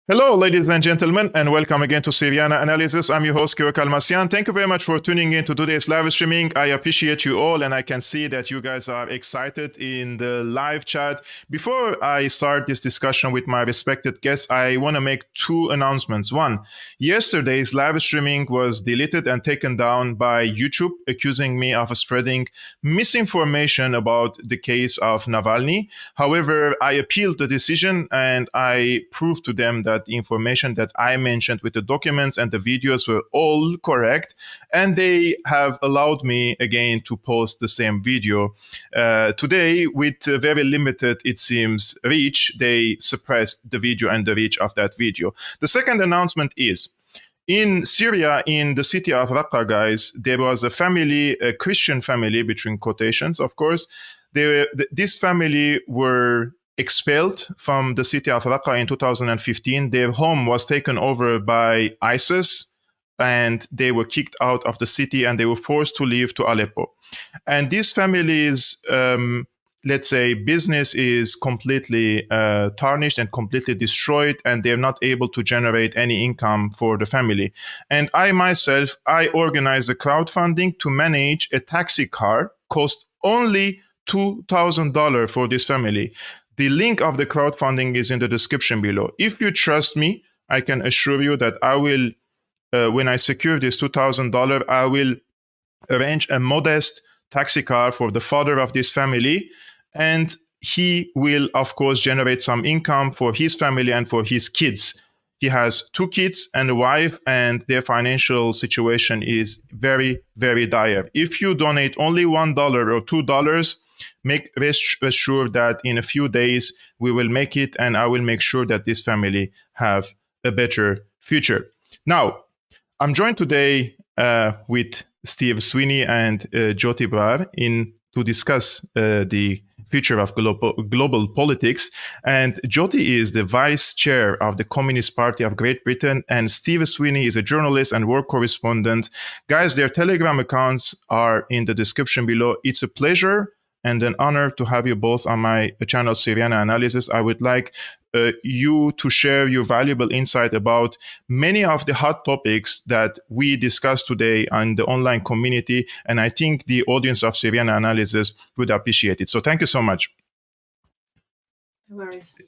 Hello, ladies and gentlemen, and welcome again to Syriana Analysis. I'm your host, Kiro Kalmasian. Thank you very much for tuning in to today's live streaming. I appreciate you all, and I can see that you guys are excited in the live chat. Before I start this discussion with my respected guests, I want to make two announcements. One, yesterday's live streaming was deleted and taken down by YouTube, accusing me of spreading misinformation about the case of Navalny. However, I appealed the decision, and I proved to them that the information that I mentioned with the documents and the videos were all correct, and they have allowed me again to post the same video. Today, with very limited, it seems, reach, they suppressed the video and the reach of that video. The second announcement is, in Syria, in the city of Raqqa, guys, there was a family, a Christian family, between quotations, of course. This family were expelled from the city of Raqqa in 2015. Their home was taken over by ISIS, and they were kicked out of the city, and they were forced to leave to Aleppo. And these families let's say, business is completely tarnished and completely destroyed, and they're not able to generate any income for the family. And I myself, I organized a crowdfunding to manage a taxi car, cost only $2,000 for this family. The link of the crowdfunding is in the description below. If you trust me, I can assure you that I will, when I secure this $2,000, I will arrange a modest taxi car for the father of this family, and he will, of course, generate some income for his family and for his kids. He has 2 kids and a wife, and their financial situation is very, very dire. If you donate only $1 or $2, rest assured that in a few days we will make it, and I will make sure that this family have a better future. Now, I'm joined today with Steve Sweeney and Joti Brar to discuss the future of global politics. And Joti is the vice chair of the Communist Party of Great Britain, and Steve Sweeney is a journalist and war correspondent. Guys, their Telegram accounts are in the description below. It's a pleasure and an honor to have you both on my channel, Syriana Analysis. I would like you to share your valuable insight about many of the hot topics that we discussed today on the online community, and I think the audience of Syriana Analysis would appreciate it. So thank you so much. No worries.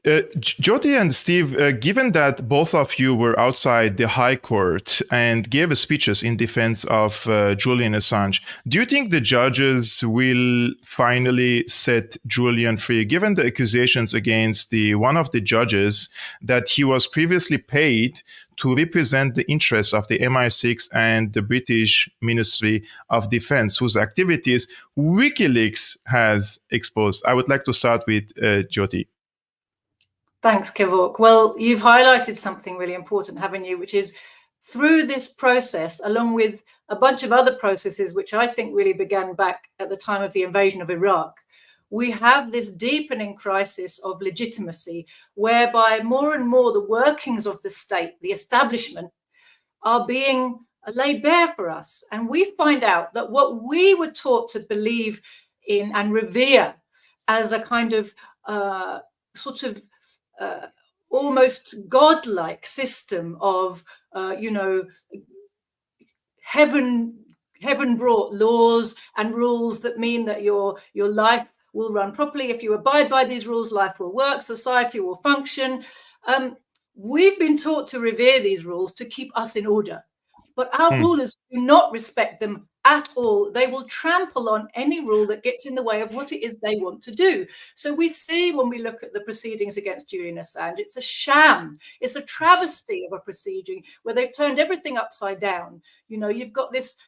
Joti and Steve, given that both of you were outside the High Court and gave speeches in defense of Julian Assange, do you think the judges will finally set Julian free, given the accusations against one of the judges that he was previously paid to represent the interests of the MI6 and the British Ministry of Defense, whose activities WikiLeaks has exposed? I would like to start with Joti. Thanks, Kevork. Well, you've highlighted something really important, haven't you? Which is through this process, along with a bunch of other processes, which I think really began back at the time of the invasion of Iraq, we have this deepening crisis of legitimacy, whereby more and more the workings of the state, the establishment, are being laid bare for us. And we find out that what we were taught to believe in and revere as a kind of almost godlike system of, heaven brought laws and rules that mean that your life will run properly. If you abide by these rules, life will work, society will function. We've been taught to revere these rules to keep us in order, but our rulers do not respect them at all. They will trample on any rule that gets in the way of what it is they want to do. So we see, when we look at the proceedings against Julian Assange, it's a sham. It's a travesty of a proceeding where they've turned everything upside down. You've got this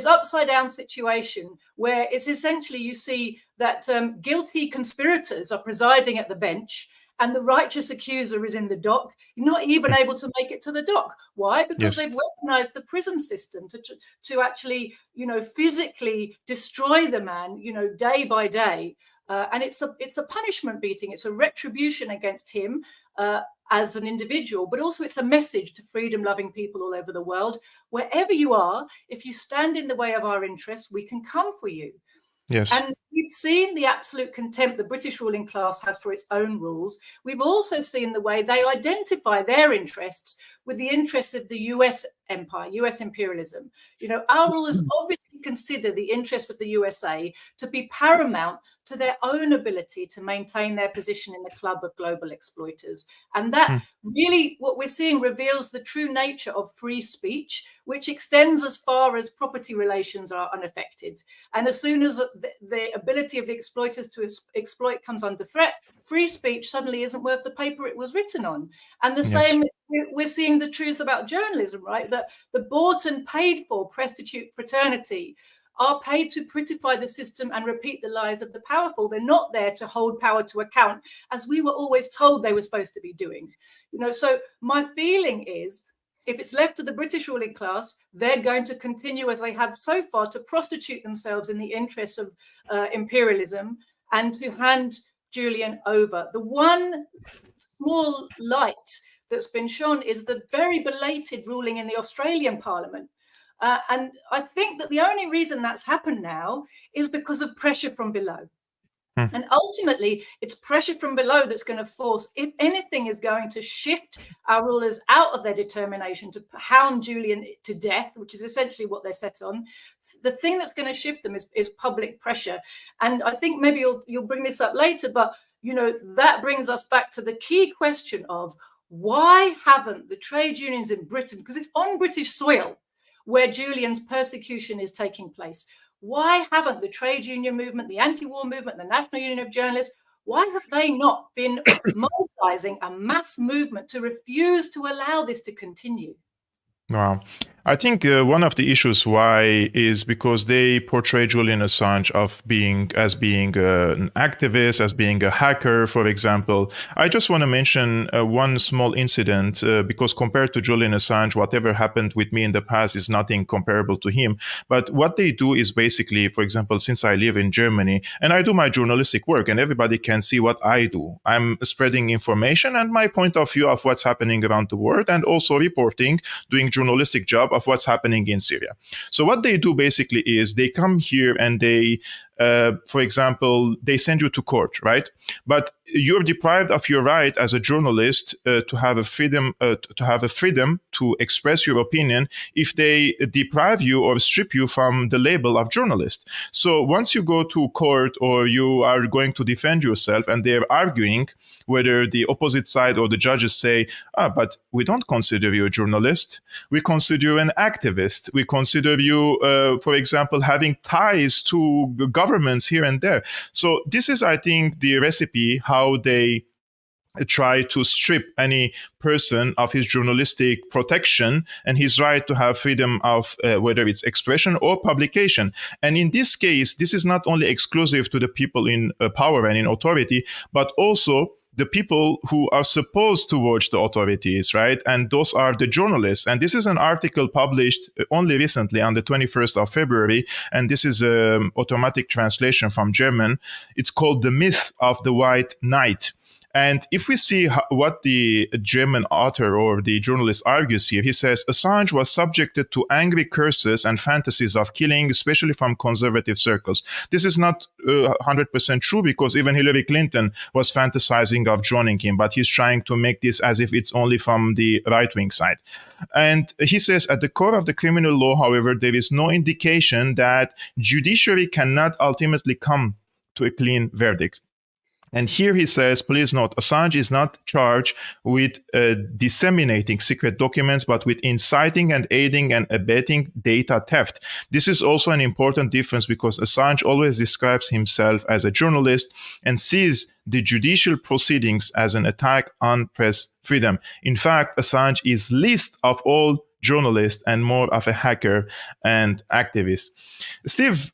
upside down situation where it's essentially, you see that guilty conspirators are presiding at the bench, and the righteous accuser is in the dock. You're not even able to make it to the dock. Why? Because they've weaponized the prison system to actually, physically destroy the man, day by day. And it's a punishment beating. It's a retribution against him as an individual, but also it's a message to freedom-loving people all over the world. Wherever you are, if you stand in the way of our interests, we can come for you. Yes. And we've seen the absolute contempt the British ruling class has for its own rules. We've also seen the way they identify their interests with the interests of the US empire, US imperialism. Our rulers obviously consider the interests of the USA to be paramount to their own ability to maintain their position in the club of global exploiters. And that really, what we're seeing, reveals the true nature of free speech, which extends as far as property relations are unaffected. And as soon as the ability of the exploiters to exploit comes under threat, free speech suddenly isn't worth the paper it was written on. And the same, we're seeing the truth about journalism, right? That the bought and paid for prostitute fraternity are paid to prettify the system and repeat the lies of the powerful. They're not there to hold power to account, as we were always told they were supposed to be doing. So my feeling is, if it's left to the British ruling class, they're going to continue, as they have so far, to prostitute themselves in the interests of imperialism and to hand Julian over. The one small light that's been shone is the very belated ruling in the Australian Parliament. And I think that the only reason that's happened now is because of pressure from below. And ultimately, it's pressure from below that's going to force, if anything is going to shift our rulers out of their determination to hound Julian to death, which is essentially what they're set on. The thing that's going to shift them is public pressure. And I think maybe you'll bring this up later, but that brings us back to the key question of why haven't the trade unions in Britain, because it's on British soil where Julian's persecution is taking place, why haven't the trade union movement, the anti-war movement, the National Union of Journalists, why have they not been mobilizing a mass movement to refuse to allow this to continue? Wow. I think one of the issues why is because they portray Julian Assange as being an activist, as being a hacker, for example. I just want to mention one small incident because compared to Julian Assange, whatever happened with me in the past is nothing comparable to him. But what they do is basically, for example, since I live in Germany and I do my journalistic work and everybody can see what I do, I'm spreading information and my point of view of what's happening around the world and also reporting, doing journalistic job of what's happening in Syria. So what they do basically is they come here and they, for example, they send you to court, right? But you're deprived of your right as a journalist to have a freedom to express your opinion if they deprive you or strip you from the label of journalist. So once you go to court or you are going to defend yourself and they're arguing whether the opposite side or the judges say, but we don't consider you a journalist. We consider you an activist. We consider you, for example, having ties to governments here and there. So this is, I think, the recipe how they try to strip any person of his journalistic protection and his right to have freedom of whether it's expression or publication. And in this case, this is not only exclusive to the people in power and in authority, but also the people who are supposed to watch the authorities, right? And those are the journalists. And this is an article published only recently on the 21st of February. And this is an automatic translation from German. It's called The Myth of the White Knight. And if we see what the German author or the journalist argues here, he says Assange was subjected to angry curses and fantasies of killing, especially from conservative circles. This is not 100% true because even Hillary Clinton was fantasizing of joining him, but he's trying to make this as if it's only from the right-wing side. And he says at the core of the criminal law, however, there is no indication that judiciary cannot ultimately come to a clean verdict. And here he says, please note, Assange is not charged with disseminating secret documents, but with inciting and aiding and abetting data theft. This is also an important difference because Assange always describes himself as a journalist and sees the judicial proceedings as an attack on press freedom. In fact, Assange is least of all journalists and more of a hacker and activist. Steve,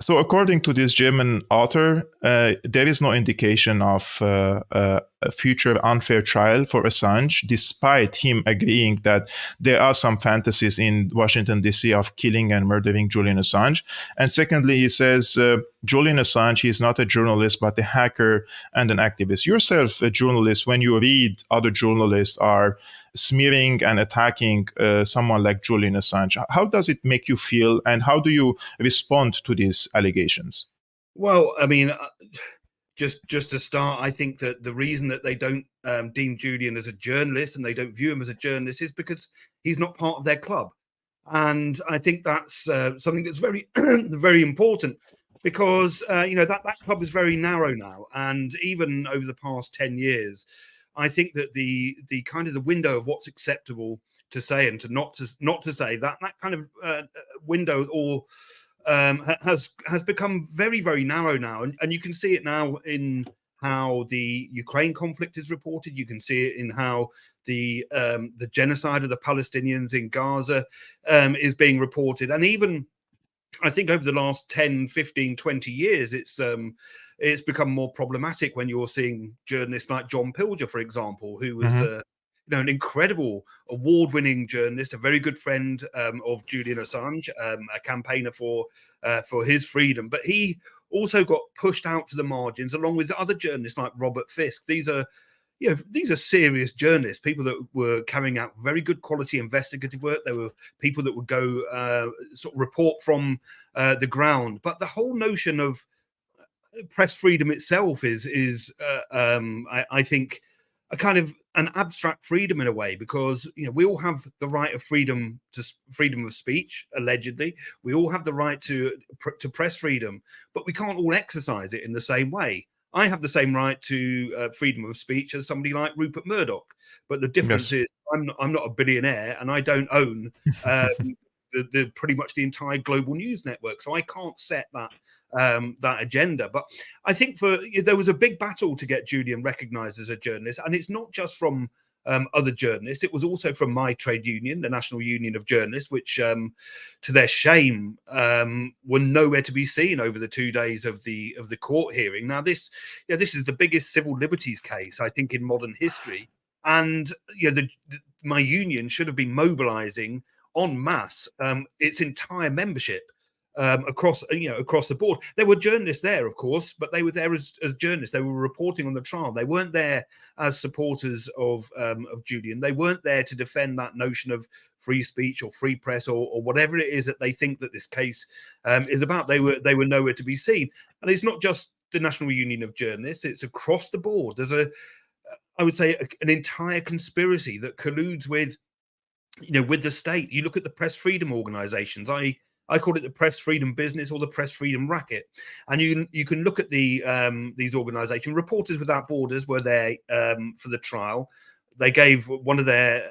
so according to this German author, there is no indication of a future unfair trial for Assange, despite him agreeing that there are some fantasies in Washington, D.C. of killing and murdering Julian Assange. And secondly, he says Julian Assange is not a journalist, but a hacker and an activist. Yourself, a journalist, when you read other journalists are smearing and attacking someone like Julian Assange, how does it make you feel and how do you respond to these allegations? Well, I mean, just to start, I think that the reason that they don't deem Julian as a journalist and they don't view him as a journalist is because he's not part of their club. And I think that's something that's very, very important because, that club is very narrow now. And even over the past 10 years, I think that the kind of the window of what's acceptable to say and to not to say that kind of window or has become very, very narrow now, and you can see it now in how the Ukraine conflict is reported. You can see it in how the genocide of the Palestinians in Gaza is being reported, and even I think over the last 10, 15, 20 years, it's become more problematic when you're seeing journalists like John Pilger, for example, who was an incredible award-winning journalist, a very good friend of Julian Assange, a campaigner for his freedom. But he also got pushed out to the margins along with other journalists like Robert Fisk. These are serious journalists, people that were carrying out very good quality investigative work. There were people that would go sort of report from the ground. But the whole notion of press freedom itself is I think a kind of an abstract freedom in a way, because we all have the right of freedom of speech. Allegedly, we all have the right to press freedom, but we can't all exercise it in the same way. I have the same right to freedom of speech as somebody like Rupert Murdoch, but the difference is I'm not a billionaire and I don't own the pretty much the entire global news network, so I can't set that agenda. But I think there was a big battle to get Julian recognized as a journalist, and it's not just from other journalists. It was also from my trade union, the National Union of Journalists, which, to their shame, were nowhere to be seen over the 2 days of the court hearing. Now, this is the biggest civil liberties case, I think, in modern history, and my union should have been mobilizing en masse its entire membership across the board. There were journalists there, of course, but they were there as journalists. They were reporting on the trial. They weren't there as supporters of Julian. They weren't there to defend that notion of free speech or free press or whatever it is that they think that this case is about. They were nowhere to be seen. And it's not just the National Union of Journalists, it's across the board. There's I would say an entire conspiracy that colludes with the state. You look at the press freedom organizations. I call it the press freedom business or the press freedom racket. And you can look at these organizations. Reporters Without Borders were there for the trial. They gave one of their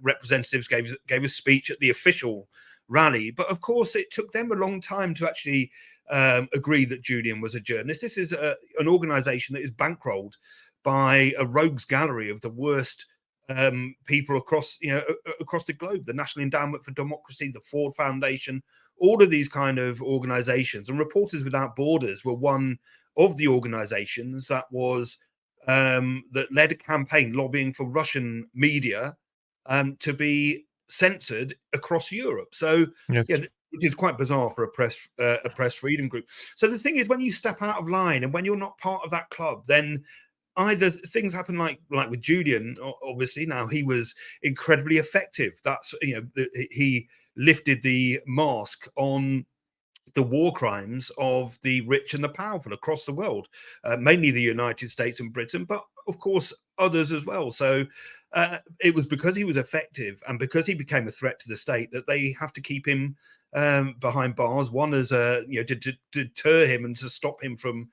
representatives gave a speech at the official rally. But of course, it took them a long time to actually agree that Julian was a journalist. This is an organization that is bankrolled by a rogues gallery of the worst people across the globe. The National Endowment for Democracy, the Ford Foundation, all of these kind of organizations. And Reporters Without Borders were one of the organizations that was that led a campaign lobbying for Russian media to be censored across Europe. So which is quite bizarre for a press freedom group. So the thing is, when you step out of line and when you're not part of that club, then either things happen like with Julian. Obviously, now he was incredibly effective. That's he lifted the mask on the war crimes of the rich and the powerful across the world, mainly the United States and Britain, but of course others as well. So it was because he was effective and because he became a threat to the state that they have to keep him behind bars. One as to deter him and to stop him from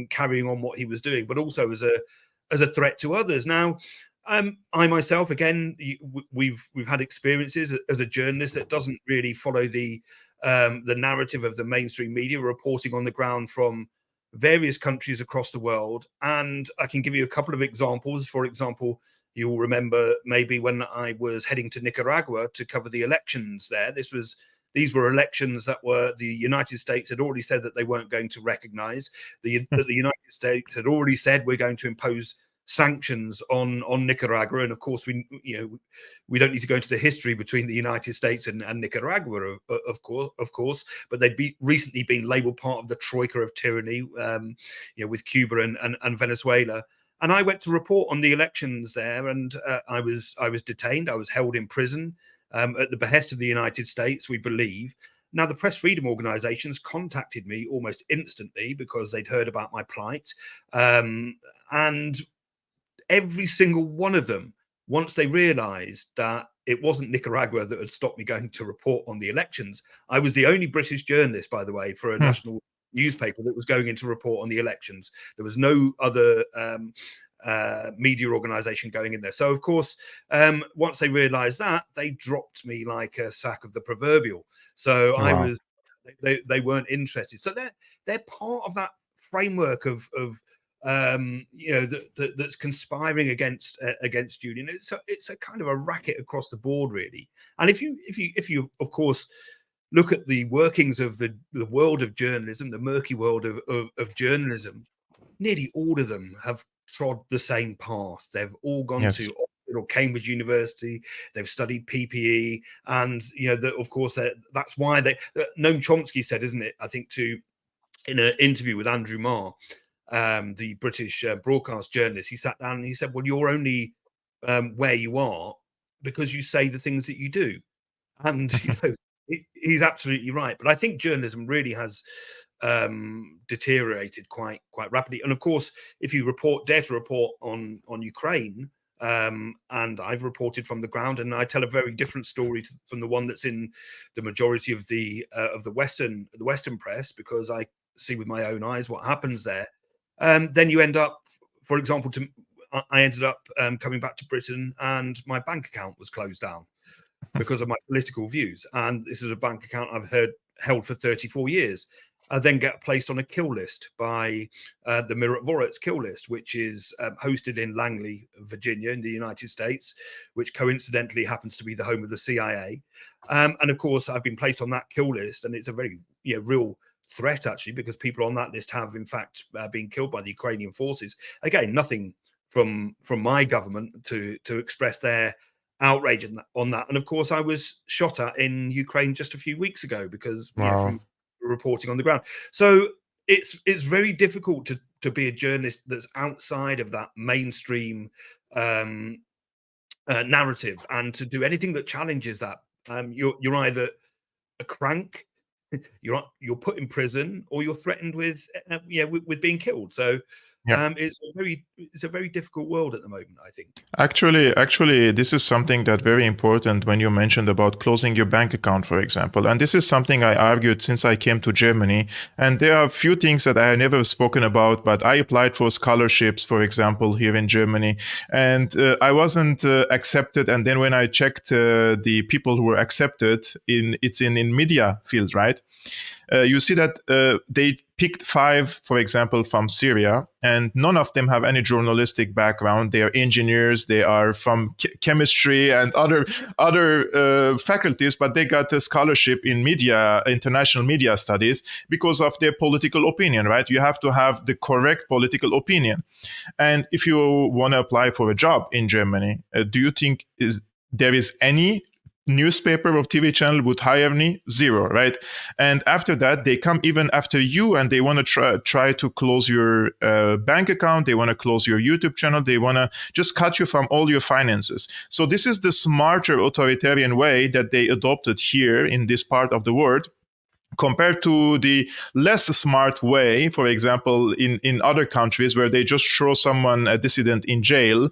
carrying on what he was doing, but also as a threat to others. Now, I myself, again, we've had experiences as a journalist that doesn't really follow the narrative of the mainstream media, reporting on the ground from various countries across the world. And I can give you a couple of examples. For example, you'll remember maybe when I was heading to Nicaragua to cover the elections there. These were elections that the United States had already said that they weren't going to recognize. That the United States had already said we're going to impose sanctions on Nicaragua. And of course, we don't need to go into the history between the United States and Nicaragua, of course, but they'd recently been labeled part of the troika of tyranny, with Cuba and Venezuela. And I went to report on the elections there, and I was detained. I was held in prison at the behest of the United States, we believe. Now, the press freedom organizations contacted me almost instantly because they'd heard about my plight. And every single one of them, once they realized that it wasn't Nicaragua that had stopped me going to report on the elections. I was the only British journalist, by the way, for a national newspaper that was going in to report on the elections. There was no other media organization going in there. So, of course, once they realized that, they dropped me like a sack of the proverbial. So wow. They weren't interested. So they're part of that framework of that's conspiring against Julian. It's a kind of a racket across the board, really. And if you of course look at the workings of the world of journalism, the murky world of journalism, nearly all of them have trod the same path. They've all gone to Oxford or Cambridge University. They've studied PPE, and of course that's why Noam Chomsky said, isn't it? I think in an interview with Andrew Marr, the British broadcast journalist, he sat down and he said, well, you're only where you are because you say the things that you do. And he's absolutely right. But I think journalism really has deteriorated quite rapidly. And of course, if you dare to report on Ukraine, and I've reported from the ground, and I tell a very different story from the one that's in the majority of the Western press, because I see with my own eyes what happens there. Then you end up, for example, I ended up coming back to Britain, and my bank account was closed down because of my political views. And this is a bank account I've held for 34 years. I then get placed on a kill list by the Mirotvorets kill list, which is hosted in Langley, Virginia, in the United States, which coincidentally happens to be the home of the CIA. And of course, I've been placed on that kill list, and it's a very real threat, actually, because people on that list have, in fact, been killed by the Ukrainian forces. Again, nothing from my government to express their outrage on that. And of course, I was shot at in Ukraine just a few weeks ago because from reporting on the ground. So it's very difficult to be a journalist that's outside of that mainstream narrative, and to do anything that challenges that. You're either a crank, you're put in prison, or you're threatened with being killed. So it's a very difficult world at the moment, I think. Actually, this is something that very important when you mentioned about closing your bank account, for example. And this is something I argued since I came to Germany. And there are a few things that I have never spoken about, but I applied for scholarships, for example, here in Germany, and I wasn't accepted. And then when I checked the people who were accepted it's in media field, right? You see that they picked 5, for example, from Syria, and none of them have any journalistic background. They are engineers, they are from chemistry and other faculties, but they got a scholarship in media, international media studies, because of their political opinion, right? You have to have the correct political opinion. And if you want to apply for a job in Germany, do you think there is any newspaper or TV channel would hire me? Zero, right? And after that, they come even after you, and they want to try to close your bank account. They want to close your YouTube channel. They want to just cut you from all your finances. So this is the smarter authoritarian way that they adopted here in this part of the world, compared to the less smart way, for example, in other countries where they just throw someone, a dissident, in jail.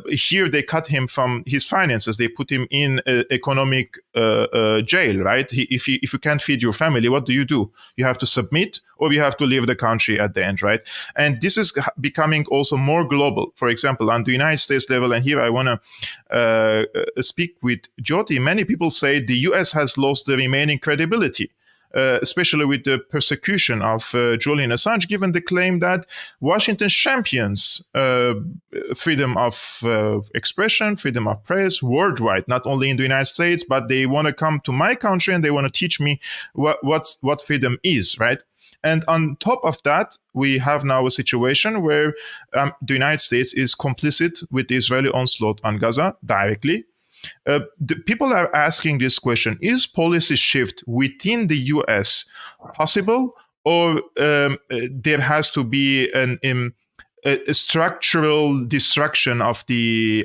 Here they cut him from his finances. They put him in economic jail, right? If you can't feed your family, what do? You have to submit, or you have to leave the country at the end, right? And this is becoming also more global. For example, on the United States level, and here I want to speak with Joti, many people say the US has lost the remaining credibility. Especially with the persecution of Julian Assange, given the claim that Washington champions freedom of expression, freedom of press worldwide, not only in the United States, but they want to come to my country and they want to teach me what freedom is, right? And on top of that, we have now a situation where the United States is complicit with the Israeli onslaught on Gaza directly. The people are asking this question: is policy shift within the U.S. possible, or there has to be a structural destruction of the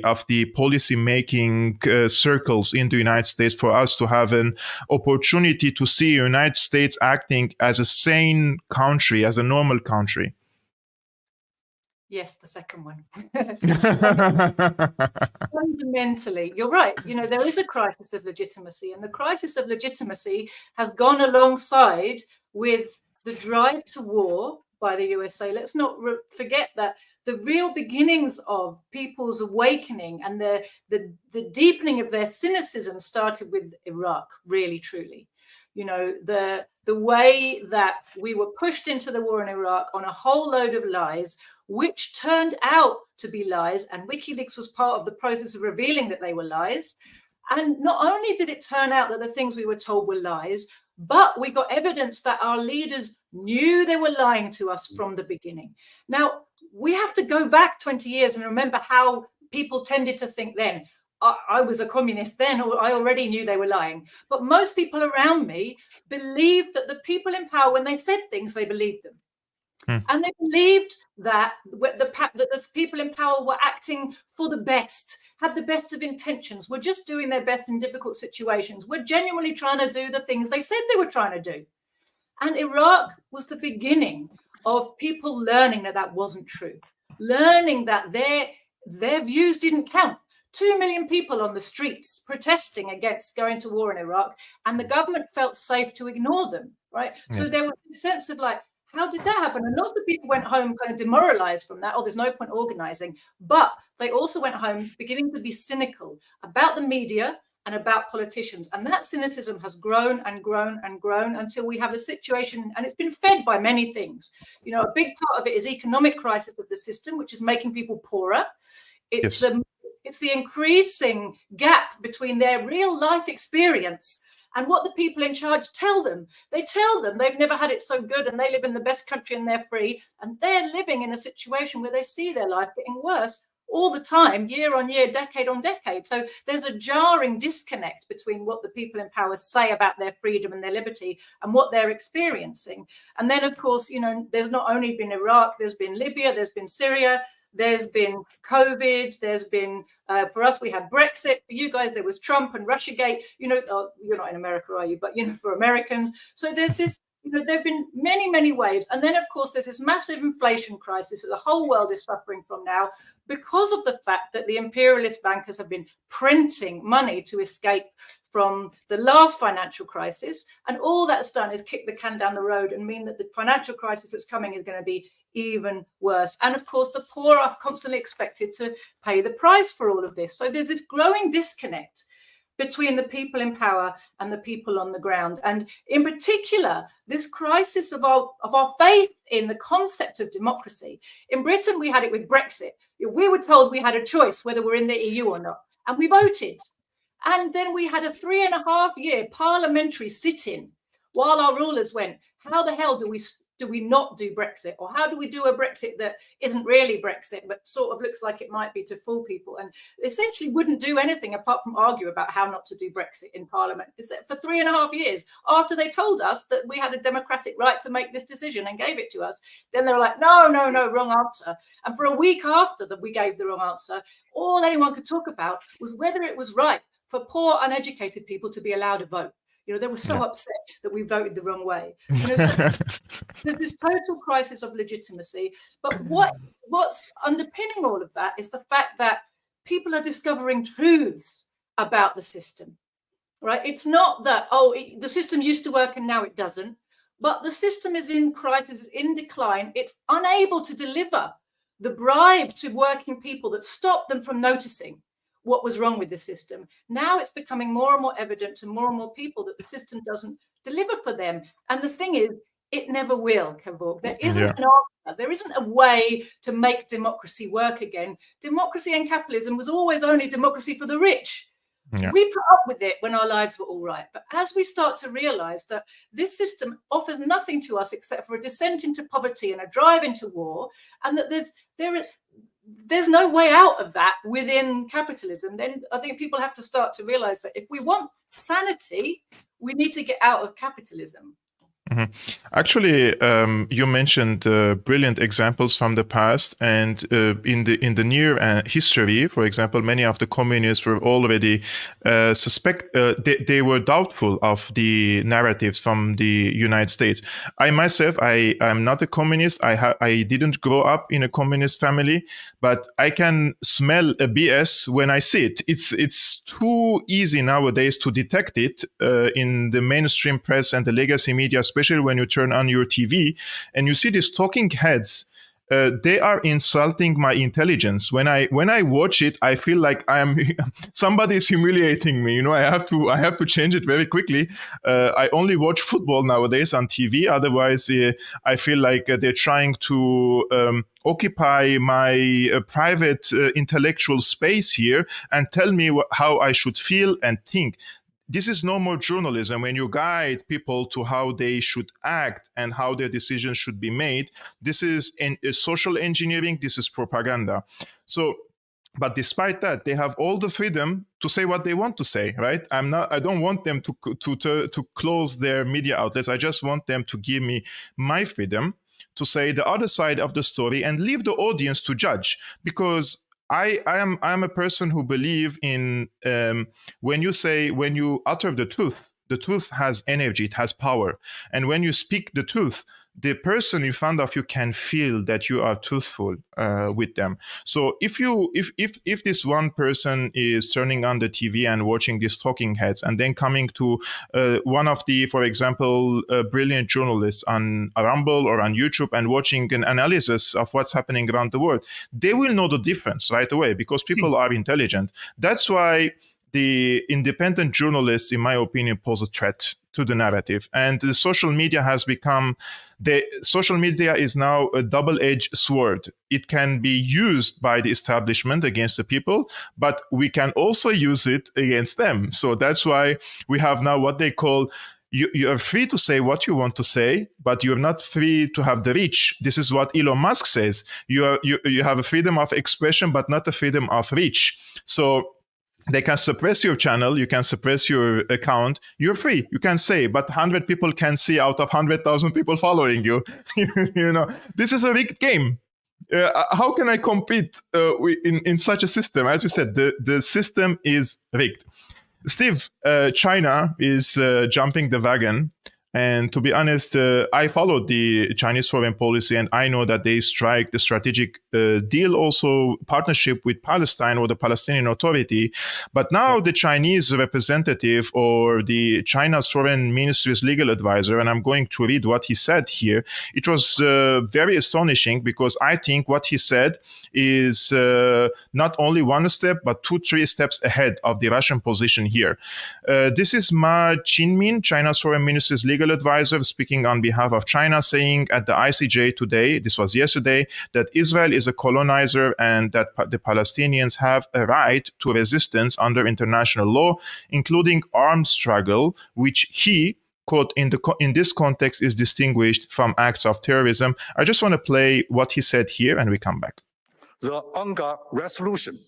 policy making circles in the United States for us to have an opportunity to see the United States acting as a sane country, as a normal country? Yes, the second one. Fundamentally, you're right. There is a crisis of legitimacy, and the crisis of legitimacy has gone alongside with the drive to war by the USA. Let's not forget that the real beginnings of people's awakening and the deepening of their cynicism started with Iraq, really, truly. The way that we were pushed into the war in Iraq on a whole load of lies, which turned out to be lies, and WikiLeaks was part of the process of revealing that they were lies. And not only did it turn out that the things we were told were lies, but we got evidence that our leaders knew they were lying to us from the beginning. Now, we have to go back 20 years and remember how people tended to think then. I was a communist then, or I already knew they were lying. But most people around me believed that the people in power, when they said things, they believed them. And they believed that the people in power were acting for the best, had the best of intentions, were just doing their best in difficult situations, were genuinely trying to do the things they said they were trying to do. And Iraq was the beginning of people learning that that wasn't true, learning that their views didn't count. 2 million people on the streets protesting against going to war in Iraq, and the government felt safe to ignore them, right? Yes. So there was a sense of like, how did that happen? And lots of people went home kind of demoralized from that. Oh, there's no point organizing. But they also went home beginning to be cynical about the media and about politicians. And that cynicism has grown and grown and grown until we have a situation, and it's been fed by many things. You know, a big part of it is economic crisis of the system, which is making people poorer. It's the increasing gap between their real life experience and what the people in charge tell them. They tell them they've never had it so good and they live in the best country and they're free. And they're living in a situation where they see their life getting worse all the time, year on year, decade on decade. So there's a jarring disconnect between what the people in power say about their freedom and their liberty and what they're experiencing. And then, of course, you know, there's not only been Iraq, there's been Libya, there's been Syria, there's been COVID, there's been, for us, we had Brexit. For you guys, there was Trump and Russiagate. You know, you're not in America, are you? But, you know, for Americans. So there's this, you know, there have been many, many waves. And then, of course, there's this massive inflation crisis that the whole world is suffering from now because of the fact that the imperialist bankers have been printing money to escape from the last financial crisis. And all that's done is kick the can down the road and mean that the financial crisis that's coming is going to be even worse. And of course, the poor are constantly expected to pay the price for all of this. So there's this growing disconnect between the people in power and the people on the ground. And in particular, this crisis of our faith in the concept of democracy. In Britain, we had it with Brexit. We were told we had a choice whether we're in the EU or not, and we voted. And then we had a 3.5-year parliamentary sit-in while our rulers went, how the hell do we not do Brexit? Or how do we do a Brexit that isn't really Brexit, but sort of looks like it might be to fool people? And essentially wouldn't do anything apart from argue about how not to do Brexit in Parliament. It's that for 3.5 years after they told us that we had a democratic right to make this decision and gave it to us, then they were like, no, wrong answer. And for a week after that we gave the wrong answer, all anyone could talk about was whether it was right for poor, uneducated people to be allowed to vote. You know, they were so upset that we voted the wrong way. You know, so there's this total crisis of legitimacy. But what's underpinning all of that is the fact that people are discovering truths about the system, right? It's not that, the system used to work and now it doesn't, but the system is in crisis, in decline. It's unable to deliver the bribe to working people that stop them from noticing what was wrong with the system. Now it's becoming more and more evident to more and more people that the system doesn't deliver for them. And the thing is, it never will, Kevork. There isn't an answer. There isn't a way to make democracy work again. Democracy and capitalism was always only democracy for the rich. Yeah. We put up with it when our lives were all right. But as we start to realize that this system offers nothing to us except for a descent into poverty and a drive into war, and that there's no way out of that within capitalism, then I think people have to start to realize that if we want sanity, we need to get out of capitalism. Mm-hmm. Actually, you mentioned brilliant examples from the past, and in the near history, for example, many of the communists were already they were doubtful of the narratives from the United States. I myself, I'm not a communist. I didn't grow up in a communist family, but I can smell a BS when I see it. It's too easy nowadays to detect it in the mainstream press and the legacy media, especially when you turn on your TV and you see these talking heads. They are insulting my intelligence. When I watch it, I feel like somebody is humiliating me. You know, I have to change it very quickly. I only watch football nowadays on TV. Otherwise, I feel like they're trying to occupy my private intellectual space here and tell me how I should feel and think. This is no more journalism when you guide people to how they should act and how their decisions should be made. This is social engineering. This is propaganda. So, but despite that, they have all the freedom to say what they want to say, right? I don't want them to close their media outlets. I just want them to give me my freedom to say the other side of the story and leave the audience to judge, because I'm a person who believe in when you utter the truth The truth has energy, it has power. And when you speak the truth, the person in front of you can feel that you are truthful with them. So if this one person is turning on the TV and watching these talking heads, and then coming to one of the, for example, brilliant journalists on Rumble or on YouTube and watching an analysis of what's happening around the world, they will know the difference right away because people are intelligent. That's why the independent journalists, in my opinion, pose a threat to the narrative. And the social media social media is now a double-edged sword. It can be used by the establishment against the people, but we can also use it against them. So that's why we have now what they call, you are free to say what you want to say, but you're not free to have the reach. This is what Elon Musk says. You have a freedom of expression, but not a freedom of reach. So they can suppress your channel, you can suppress your account, you're free, you can say, but 100 people can see out of 100,000 people following you. This is a rigged game. How can I compete in such a system? As you said, the system is rigged. Steve, China is jumping the wagon. And to be honest, I followed the Chinese foreign policy, and I know that they strike the strategic deal, also partnership with Palestine or the Palestinian Authority. But now the Chinese representative or the China's foreign ministry's legal advisor, and I'm going to read what he said here. It was very astonishing because I think what he said is not only one step, but 2-3 steps ahead of the Russian position here. This is Ma Jinmin, China's foreign ministry's legal advisor, speaking on behalf of China, saying at the ICJ today, this was yesterday, that Israel is a colonizer and that the Palestinians have a right to resistance under international law, including armed struggle, which he, quote, in this context is distinguished from acts of terrorism. I just want to play what he said here and we come back. The UNGA resolution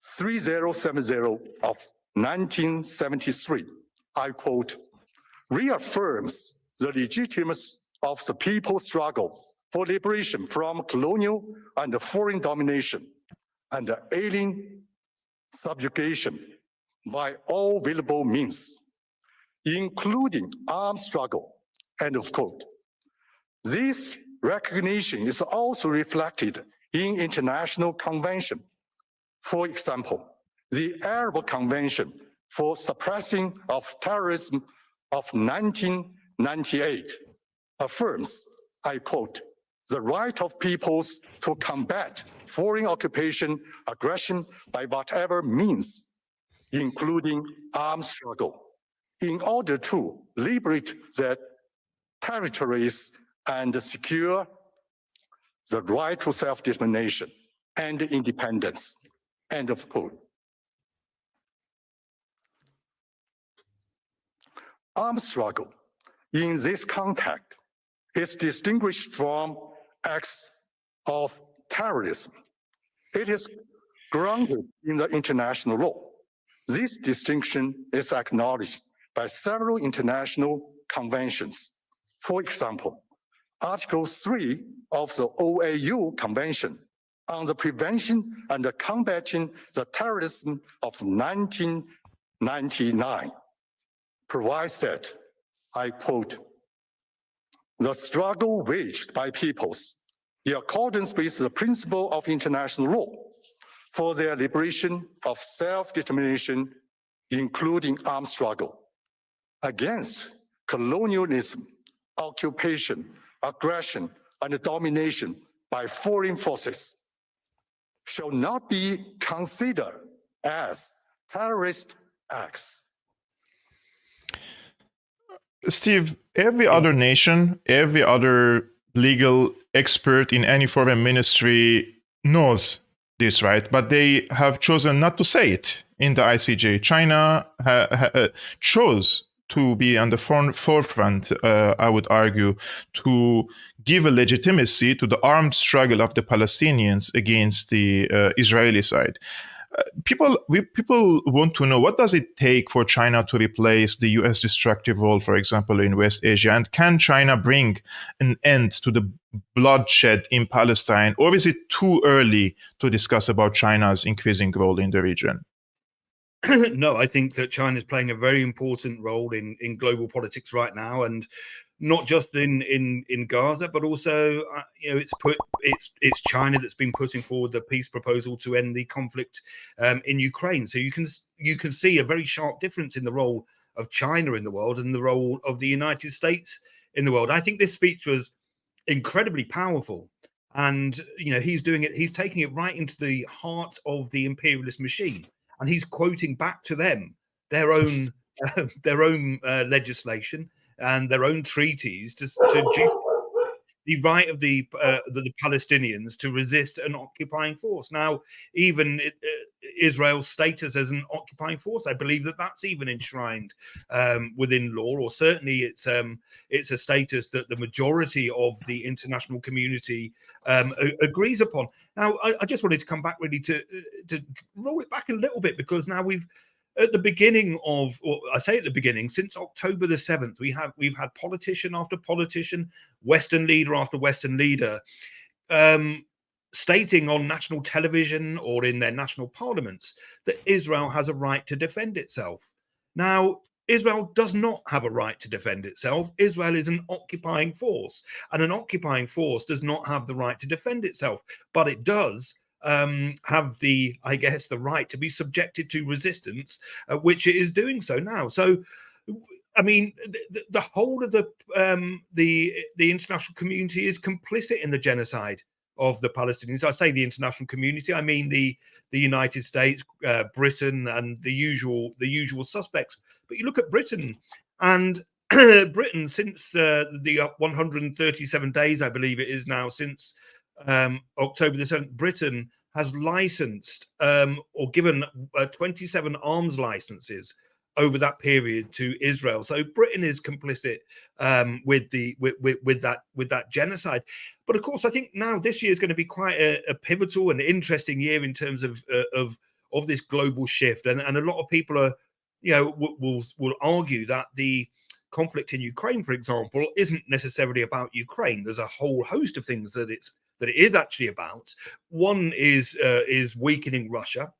3070 of 1973, I quote, reaffirms the legitimacy of the people's struggle for liberation from colonial and foreign domination and alien subjugation by all available means, including armed struggle, end of quote. This recognition is also reflected in international convention. For example, the Arab Convention for Suppressing of Terrorism of 1998 affirms, I quote, the right of peoples to combat foreign occupation, aggression by whatever means, including armed struggle, in order to liberate their territories and secure the right to self-determination and independence, end of quote. Armed struggle in this context is distinguished from acts of terrorism. It is grounded in the international law. This distinction is acknowledged by several international conventions. For example, Article 3 of the OAU Convention on the Prevention and Combating the Terrorism of 1999 provides that, I quote, the struggle waged by peoples in accordance with the principle of international law for their liberation of self-determination, including armed struggle, against colonialism, occupation, aggression, and domination by foreign forces, shall not be considered as terrorist acts. Steve, every other nation, every other legal expert in any foreign ministry knows this, right? But they have chosen not to say it in the ICJ. China chose to be on the forefront, I would argue, to give a legitimacy to the armed struggle of the Palestinians against the Israeli side. People want to know, what does it take for China to replace the U.S. destructive role, for example, in West Asia? And can China bring an end to the bloodshed in Palestine? Or is it too early to discuss about China's increasing role in the region? No, I think that China is playing a very important role in global politics right now, and not just in Gaza, but also it's China that's been putting forward the peace proposal to end the conflict in Ukraine. So you can see a very sharp difference in the role of China in the world and the role of the United States in the world. I think this speech was incredibly powerful, and he's taking it right into the heart of the imperialist machine, and he's quoting back to them their own legislation and their own treaties to the right of the Palestinians to resist an occupying force. Now, even Israel's status as an occupying force, I believe that's even enshrined within law, or certainly it's a status that the majority of the international community agrees upon. Now, I just wanted to come back really to roll it back a little bit, because now at the beginning of, or I say at the beginning, since October the 7th, we've had politician after politician, Western leader after Western leader, stating on national television or in their national parliaments that Israel has a right to defend itself. Now, Israel does not have a right to defend itself. Israel is an occupying force, and an occupying force does not have the right to defend itself, but it does have the right to be subjected to resistance, which it is doing so now. So, I mean, the whole of the international community is complicit in the genocide of the Palestinians. I say the international community, I mean the United States, Britain, and the usual suspects. But you look at Britain, and Britain, since the 137 days, I believe it is now, since October the 7th, Britain has licensed or given 27 arms licenses over that period to Israel. So Britain is complicit with that genocide. But of course, I think now this year is going to be quite a pivotal and interesting year in terms of this global shift. And a lot of people are, will argue that the conflict in Ukraine, for example, isn't necessarily about Ukraine. There's a whole host of things that it is actually about. One is weakening Russia,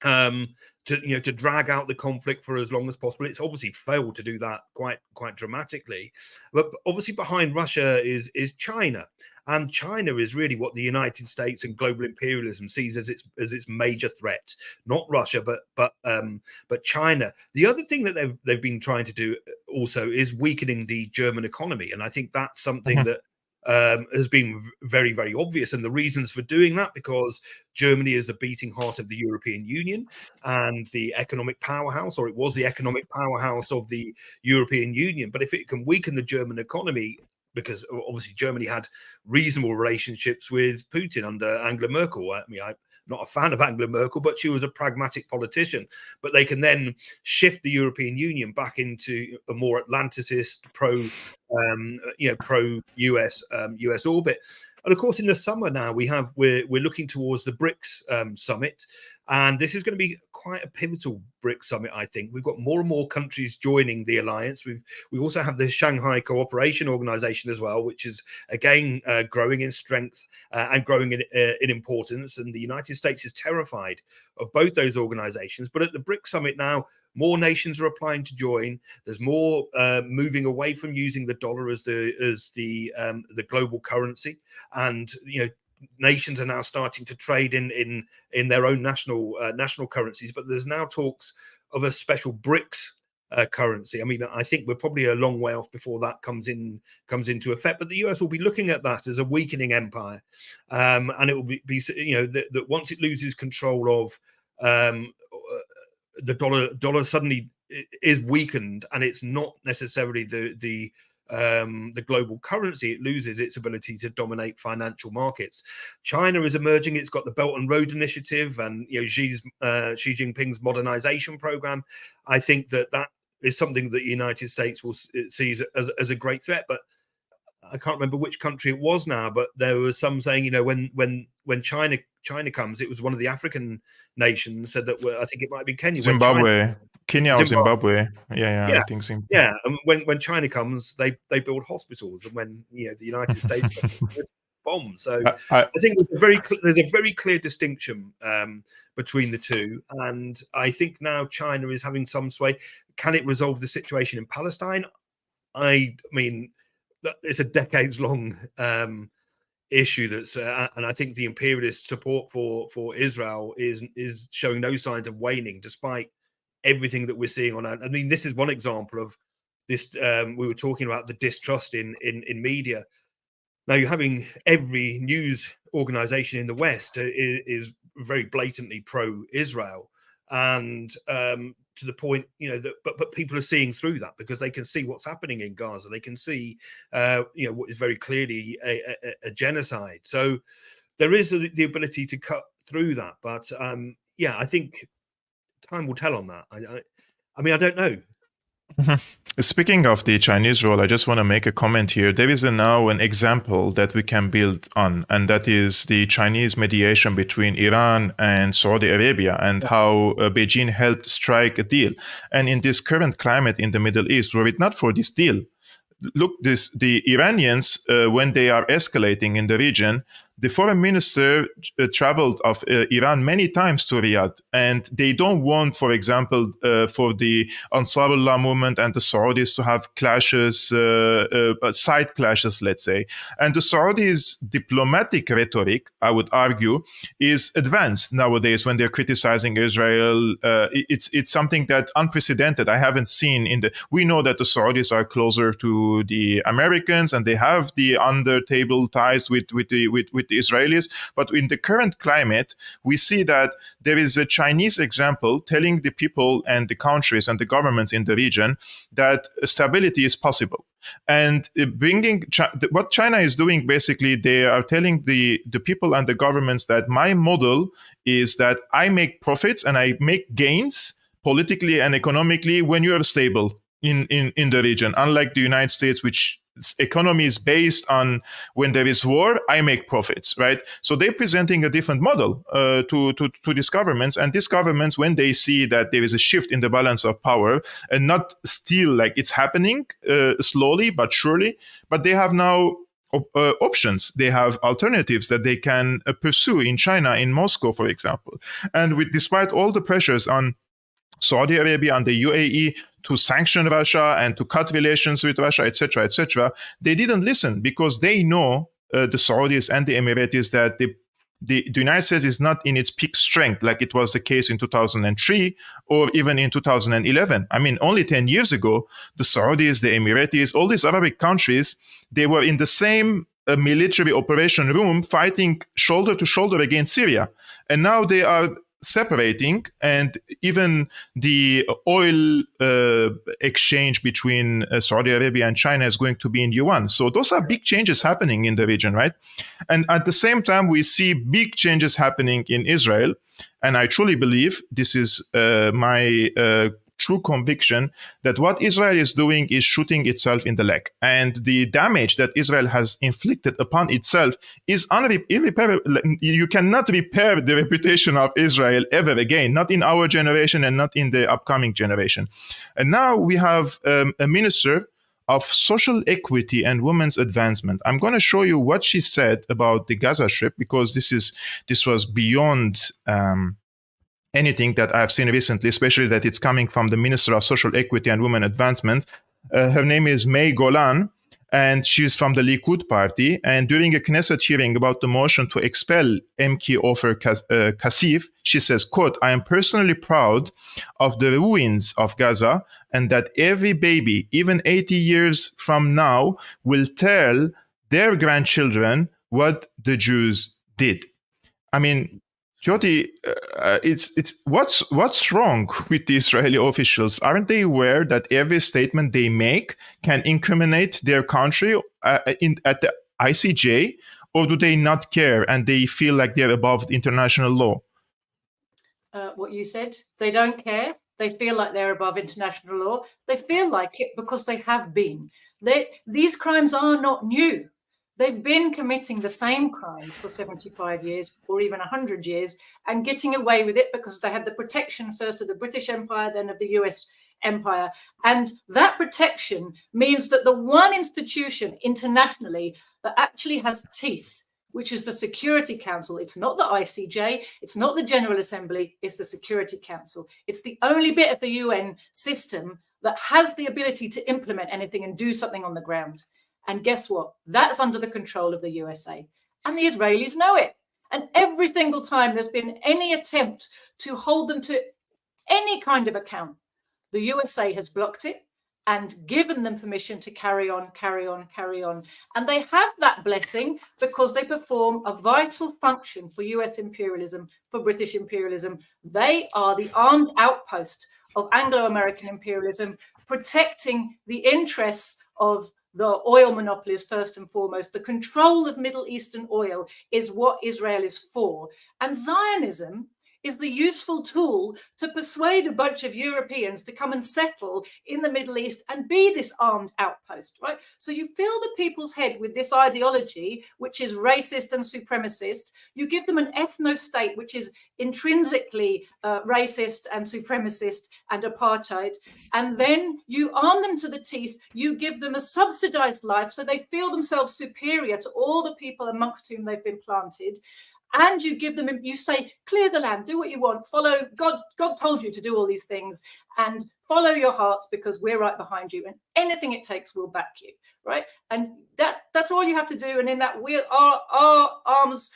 to drag out the conflict for as long as possible. It's obviously failed to do that quite dramatically. But obviously behind Russia is China. And China is really what the United States and global imperialism sees as its major threat, not Russia, but China. The other thing that they've been trying to do also is weakening the German economy, and I think that's something that has been very, very obvious. And the reasons for doing that, because Germany is the beating heart of the European Union and the economic powerhouse, or it was the economic powerhouse of the European Union. But if it can weaken the German economy, because obviously Germany had reasonable relationships with Putin under Angela Merkel. I mean, I'm not a fan of Angela Merkel, but she was a pragmatic politician. But they can then shift the European Union back into a more Atlanticist, pro-US US orbit. And of course, in the summer now, we're looking towards the BRICS summit, and this is going to be quite a pivotal BRICS summit. I think we've got more and more countries joining the alliance. We also have the Shanghai Cooperation Organization as well, which is again growing in strength and growing in importance. And the United States is terrified of both those organizations. But at the BRICS summit now, more nations are applying to join. There's more moving away from using the dollar as the global currency, and nations are now starting to trade in their own national currencies. But there's now talks of a special BRICS currency. I mean, I think we're probably a long way off before that comes into effect. But the US will be looking at that as a weakening empire, and it will be that once it loses control of the dollar suddenly is weakened, and it's not necessarily the global currency. It loses its ability to dominate financial markets. China is emerging. It's got the Belt and Road Initiative, and Xi Jinping's modernization program. I think that is something that the United States will see as a great threat. But I can't remember which country it was now, but there was some saying, when China comes, it was one of the African nations said that, I think it might be Kenya. Zimbabwe. Kenya or Zimbabwe. Yeah. I think Zimbabwe. Yeah, and when China comes, they build hospitals, and when the United States comes, bombs. So I I think there's a very clear distinction between the two, and I think now China is having some sway. Can it resolve the situation in Palestine? I mean, it's a decades-long issue that's, and I think the imperialist support for Israel is showing no signs of waning, despite everything that we're seeing on. I mean, this is one example of this. We were talking about the distrust in media. Now you're having every news organization in the West is very blatantly pro-Israel, and to the point, that but people are seeing through that because they can see what's happening in Gaza. They can see, what is very clearly a genocide. So there is the ability to cut through that, but I think time will tell on that. I mean, I don't know. Speaking of the Chinese role, I just want to make a comment here. There is now an example that we can build on, and that is the Chinese mediation between Iran and Saudi Arabia, and how Beijing helped strike a deal. And in this current climate in the Middle East, were it not for this deal, look, the Iranians, when they are escalating in the region, the foreign minister traveled of Iran many times to Riyadh, and they don't want, for example, for the Ansarullah movement and the Saudis to have clashes, side clashes, let's say. And the Saudis' diplomatic rhetoric, I would argue, is advanced nowadays when they're criticizing Israel. It's something that unprecedented. I haven't seen we know that the Saudis are closer to the Americans, and they have the under-table ties with the Israelis. But in the current climate, we see that there is a Chinese example telling the people and the countries and the governments in the region that stability is possible. And what China is doing, basically, they are telling the people and the governments that my model is that I make profits and I make gains politically and economically when you are stable in the region, unlike the United States, which economy is based on when there is war, I make profits, right? So they're presenting a different model to these governments, and these governments, when they see that there is a shift in the balance of power, and not still like it's happening slowly but surely, but they have now options. They have alternatives that they can pursue in China, in Moscow, for example. And despite all the pressures on Saudi Arabia and the UAE to sanction Russia and to cut relations with Russia, etc., they didn't listen, because they know, the Saudis and the Emiratis, that the United States is not in its peak strength like it was the case in 2003 or even in 2011. I mean, only 10 years ago, the Saudis, the Emiratis, all these Arabic countries, they were in the same military operation room fighting shoulder to shoulder against Syria. And now they are separating, and even the oil exchange between Saudi Arabia and China is going to be in yuan. So those are big changes happening in the region, right? And at the same time, we see big changes happening in Israel. And I truly believe, this is my true conviction, that what Israel is doing is shooting itself in the leg. And the damage that Israel has inflicted upon itself is irreparable. You cannot repair the reputation of Israel ever again, not in our generation and not in the upcoming generation. And now we have a minister of social equity and women's advancement. I'm going to show you what she said about the Gaza Strip, because this was beyond anything that I've seen recently, especially that it's coming from the Minister of Social Equity and Women Advancement. Her name is May Golan, and she's from the Likud party. And during a Knesset hearing about the motion to expel MK Ofer Kasif, she says, quote, "I am personally proud of the ruins of Gaza, and that every baby, even 80 years from now, will tell their grandchildren what the Jews did." I mean, Joti, it's what's wrong with the Israeli officials? Aren't they aware that every statement they make can incriminate their country at the ICJ, or do they not care and they feel like they're above international law? What you said, they don't care. They feel like they're above international law. They feel like it because they have been. These crimes are not new. They've been committing the same crimes for 75 years or even 100 years and getting away with it because they had the protection first of the British Empire, then of the US Empire. And that protection means that the one institution internationally that actually has teeth which is the Security Council. It's not the ICJ, it's not the General Assembly, it's the Security Council. It's the only bit of the UN system that has the ability to implement anything and do something on the ground. And guess what? That's under the control of the USA. And the Israelis know it. And every single time there's been any attempt to hold them to any kind of account, the USA has blocked it and given them permission to carry on. And they have that blessing because they perform a vital function for US imperialism, for British imperialism. They are the armed outpost of Anglo-American imperialism, protecting the interests of the oil monopolies first and foremost. The control of Middle Eastern oil is what Israel is for. And Zionism is the useful tool to persuade a bunch of Europeans to come and settle in the Middle East and be this armed outpost, right? So you fill the people's head with this ideology, which is racist and supremacist. You give them an ethno-state, which is intrinsically racist and supremacist and apartheid. And then you arm them to the teeth. You give them a subsidized life so they feel themselves superior to all the people amongst whom they've been planted. And you give them, you say, clear the land, do what you want, follow, God told you to do all these things, and follow your hearts because we're right behind you, and anything it takes, we'll back you, right? And that's all you have to do. And in that, our arms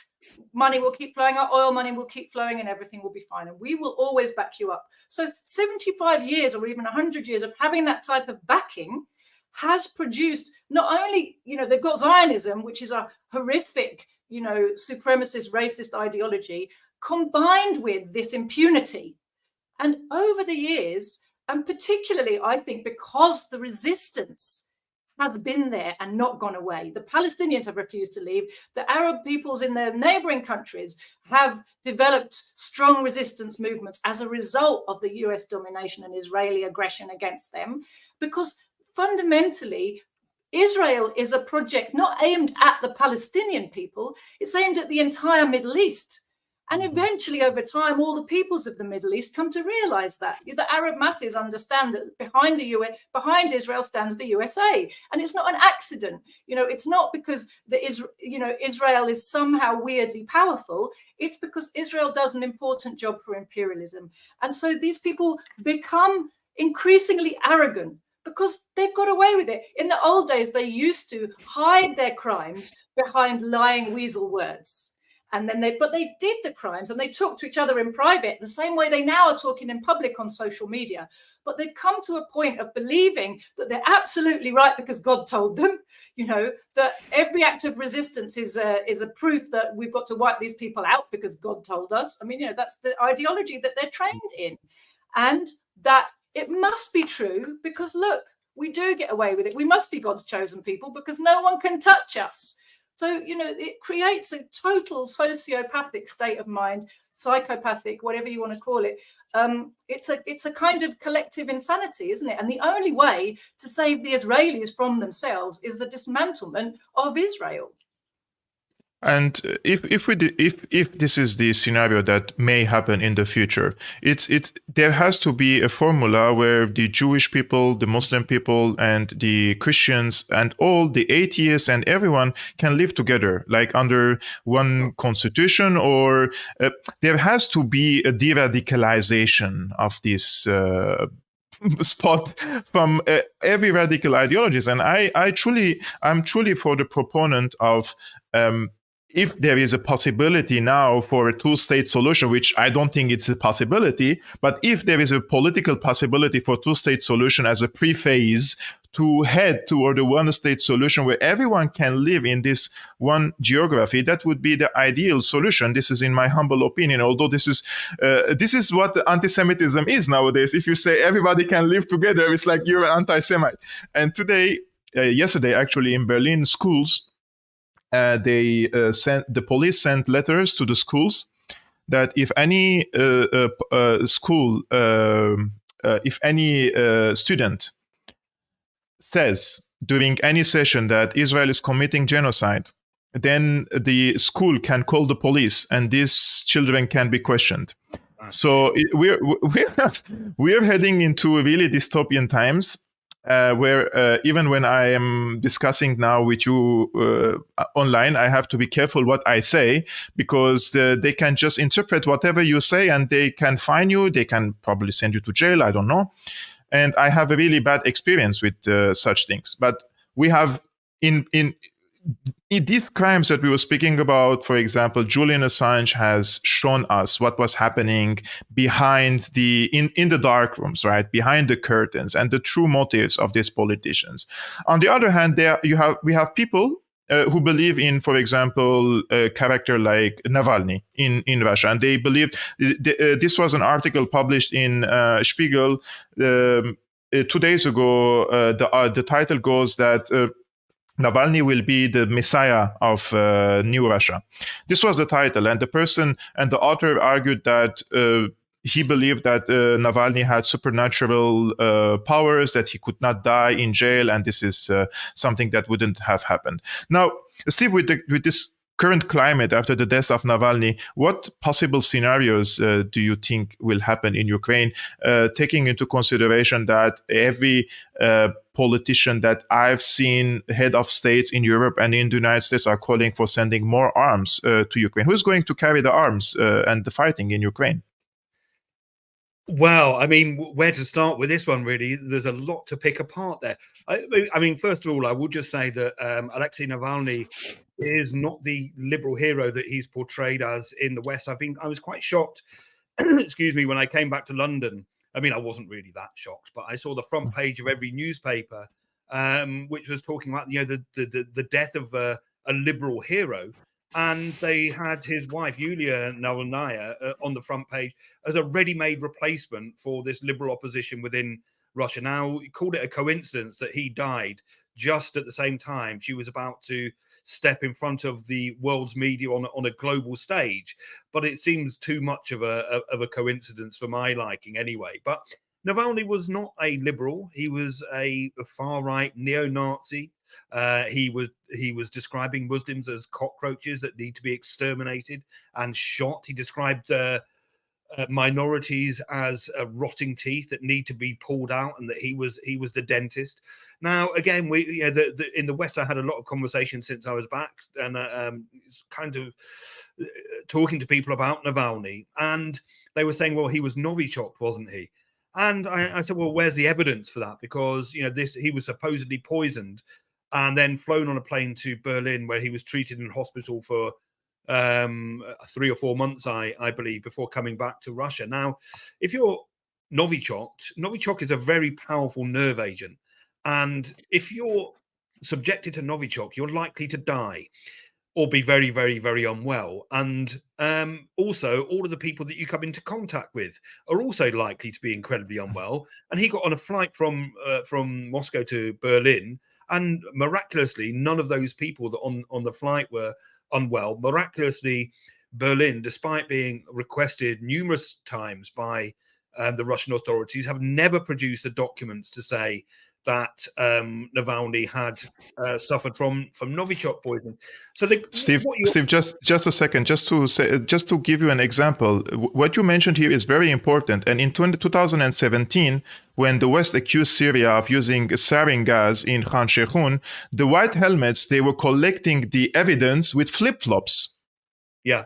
money will keep flowing, our oil money will keep flowing, and everything will be fine. And we will always back you up. So 75 years or even 100 years of having that type of backing has produced not only, they've got Zionism, which is a horrific, supremacist, racist ideology, combined with this impunity. And over the years, and particularly, I think, because the resistance has been there and not gone away, the Palestinians have refused to leave, the Arab peoples in their neighboring countries have developed strong resistance movements as a result of the US domination and Israeli aggression against them, because fundamentally, Israel is a project not aimed at the Palestinian people, it's aimed at the entire Middle East. And eventually, over time, all the peoples of the Middle East come to realize that. The Arab masses understand that behind Israel stands the USA. And it's not an accident. It's not because Israel is somehow weirdly powerful. It's because Israel does an important job for imperialism. And so these people become increasingly arrogant, because they've got away with it. In the old days, they used to hide their crimes behind lying weasel words. And then they did the crimes and they talked to each other in private, the same way they now are talking in public on social media. But they've come to a point of believing that they're absolutely right because God told them, that every act of resistance is a proof that we've got to wipe these people out because God told us. I mean, that's the ideology that they're trained in. And that it must be true because, look, we do get away with it. We must be God's chosen people because no one can touch us. So, it creates a total sociopathic state of mind, psychopathic, whatever you want to call it. It's a kind of collective insanity, isn't it? And the only way to save the Israelis from themselves is the dismantlement of Israel. And if this is the scenario that may happen in the future, there has to be a formula where the Jewish people, the Muslim people, and the Christians, and all the atheists and everyone can live together, like under one constitution, or there has to be a de-radicalization of this spot from every radical ideologies. And I'm truly for the proponent of if there is a possibility now for a two-state solution, which I don't think it's a possibility, but if there is a political possibility for two-state solution as a pre-phase to head toward a one-state solution where everyone can live in this one geography, that would be the ideal solution. This is in my humble opinion, although this is what anti-Semitism is nowadays. If you say everybody can live together, it's like you're an anti-Semite. And yesterday, actually, in Berlin schools, the police sent letters to the schools that if any student says during any session that Israel is committing genocide, then the school can call the police and these children can be questioned. So we're heading into really dystopian times. where even when I am discussing now with you online, I have to be careful what I say, because they can just interpret whatever you say and they can fine you. They can probably send you to jail. I don't know. And I have a really bad experience with such things. But we have in these crimes that we were speaking about, for example, Julian Assange has shown us what was happening behind in the dark rooms, right, behind the curtains, and the true motives of these politicians. On the other hand, we have people who believe in, for example, a character like Navalny in Russia, and they believed this was an article published in Spiegel 2 days ago. The title goes that Navalny will be the messiah of New Russia. This was the title, and the person and the author argued that he believed that Navalny had supernatural powers, that he could not die in jail, and this is something that wouldn't have happened. Now, Steve, with this current climate after the death of Navalny, what possible scenarios do you think will happen in Ukraine, taking into consideration that every politician that I've seen, head of states in Europe and in the United States, are calling for sending more arms to Ukraine? Who's going to carry the arms and the fighting in Ukraine? Well, I mean, where to start with this one, really? There's a lot to pick apart there. I mean, first of all, I would just say that Alexei Navalny is not the liberal hero that he's portrayed as in the West. I was quite shocked, excuse me, when I came back to London. I mean, I wasn't really that shocked, but I saw the front page of every newspaper, which was talking about, you know, the death of a liberal hero. And they had his wife, Yulia Navalnaya, on the front page as a ready-made replacement for this liberal opposition within Russia. Now, he called it a coincidence that he died just at the same time she was about to step in front of the world's media on a global stage. But it seems too much of a coincidence for my liking anyway. But Navalny was not a liberal. He was a far-right neo-Nazi. He was describing Muslims as cockroaches that need to be exterminated and shot. He described minorities as rotting teeth that need to be pulled out, and that he was the dentist. Now, again, in the West, I had a lot of conversations since I was back, and it's kind of talking to people about Navalny, and they were saying, well, he was Novichok, wasn't he? And I said, well, where's the evidence for that? Because, you know, he was supposedly poisoned and then flown on a plane to Berlin, where he was treated in hospital for 3 or 4 months, I believe, before coming back to Russia. Now, if you're Novichok is a very powerful nerve agent. And if you're subjected to Novichok, you're likely to die or be very, very, very unwell. And also, all of the people that you come into contact with are also likely to be incredibly unwell. And he got on a flight from Moscow to Berlin, and miraculously, none of those people that on the flight were unwell. Miraculously, Berlin, despite being requested numerous times by the Russian authorities, have never produced the documents to say that Navalny had suffered from Novichok poisoning. So, Steve, just a second, just to give you an example, what you mentioned here is very important. And in 2017, when the West accused Syria of using sarin gas in Khan Sheikhoun, the white helmets, they were collecting the evidence with flip-flops. Yeah,